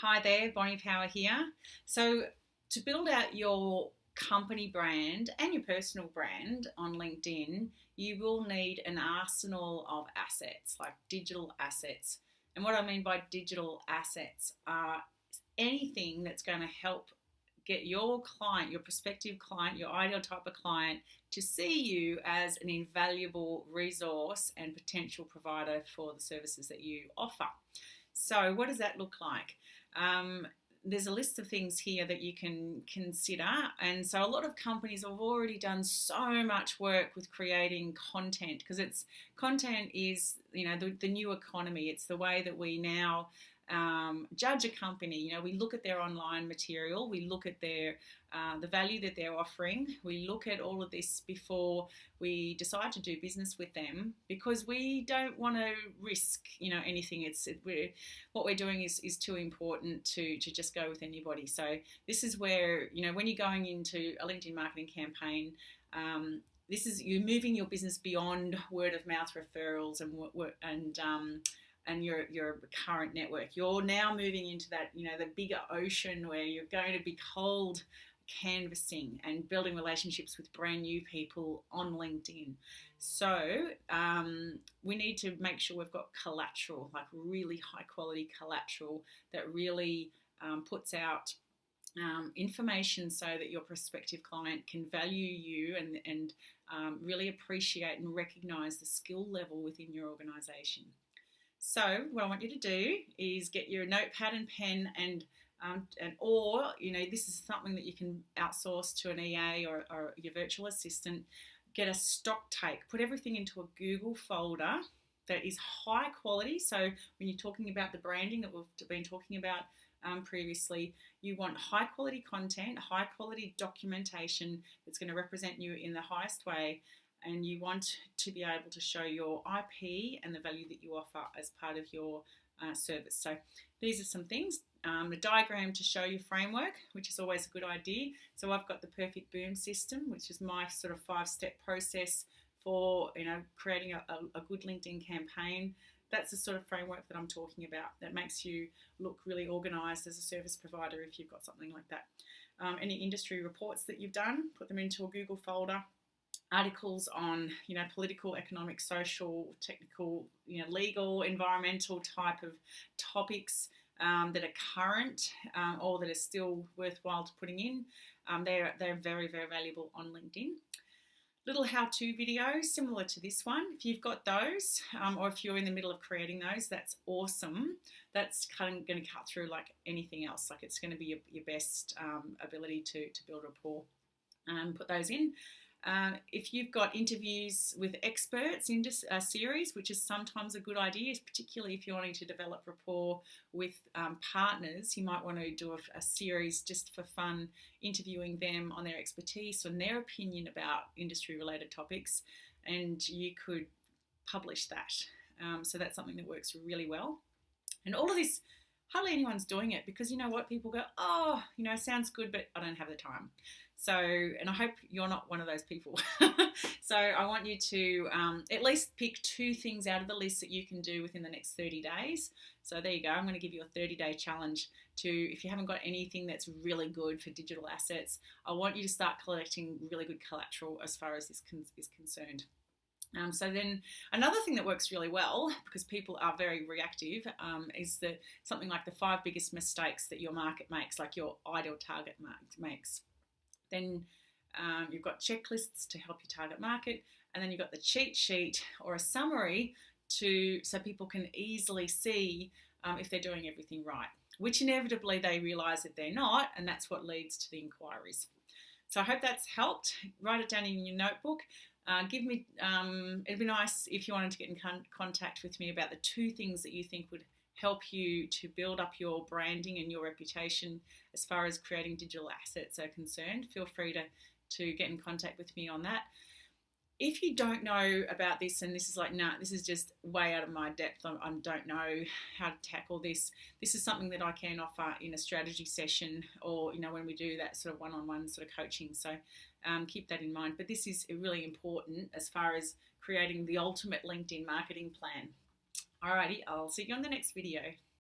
Hi there, Bonnie Power here. So, to build out your company brand and your personal brand on LinkedIn, you will need an arsenal of assets, like digital assets. And what I mean by digital assets are anything that's going to help get your client, your prospective client, your ideal type of client to see you as an invaluable resource and potential provider for the services that you offer. So, what does that look like? Um, there's a list of things here that you can consider. And so, a lot of companies have already done so much work with creating content because it's content is, the new economy. It's the way that we now judge a company. We look at their online material, we look at their the value that they're offering. We look at all of this before we decide to do business with them because we don't want to risk, anything. What we're doing is too important to just go with anybody. So this is where, when you're going into a LinkedIn marketing campaign, this is you're moving your business beyond word of mouth referrals and your current network. You're now moving into that, the bigger ocean where you're going to be cold canvassing and building relationships with brand new people on LinkedIn. So we need to make sure we've got collateral, like really high quality collateral that really puts out information so that your prospective client can value you and really appreciate and recognize the skill level within your organization. So what I want you to do is get your notepad and pen or this is something that you can outsource to an EA or your virtual assistant. Get a stock take. Put everything into a Google folder that is high quality. So when you're talking about the branding that we've been talking about previously, you want high quality content, high quality documentation that's going to represent you in the highest way. And you want to be able to show your IP and the value that you offer as part of your service. So these are some things. A diagram to show your framework, which is always a good idea. So I've got the Perfect Boom system, which is my sort of 5-step process for creating a good LinkedIn campaign. That's the sort of framework that I'm talking about that makes you look really organised as a service provider if you've got something like that. Any industry reports that you've done, put them into a Google folder. Articles on political, economic, social, technical, legal, environmental type of topics that are current or that are still worthwhile to putting in. They're very, very valuable on LinkedIn. Little how-to videos similar to this one. If you've got those or if you're in the middle of creating those, that's awesome. That's kind of going to cut through like anything else. Like it's going to be your best ability to build rapport. Put those in. If you've got interviews with experts in a series, which is sometimes a good idea, particularly if you're wanting to develop rapport with partners, you might want to do a series just for fun, interviewing them on their expertise and their opinion about industry-related topics, and you could publish that. So that's something that works really well. And all of this, hardly anyone's doing it because you know what? People go, oh, sounds good, but I don't have the time. So, and I hope you're not one of those people. So I want you to at least pick 2 things out of the list that you can do within the next 30 days. So there you go. I'm going to give you a 30-day challenge if you haven't got anything that's really good for digital assets, I want you to start collecting really good collateral as far as this is concerned. So then another thing that works really well, because people are very reactive, is something like the 5 biggest mistakes that your market makes, like your ideal target makes. Then you've got checklists to help your target market, and then you've got the cheat sheet or a summary so people can easily see if they're doing everything right, which inevitably they realise that they're not, and that's what leads to the inquiries. So I hope that's helped. Write it down in your notebook. It'd be nice if you wanted to get in contact with me about the 2 things that you think would help you to build up your branding and your reputation as far as creating digital assets are concerned. Feel free to get in contact with me on that. If you don't know about this and this is like, nah, this is just way out of my depth, I don't know how to tackle this, this is something that I can offer in a strategy session or, when we do that sort of one-on-one sort of coaching. So keep that in mind. But this is really important as far as creating the ultimate LinkedIn marketing plan. Alrighty, I'll see you on the next video.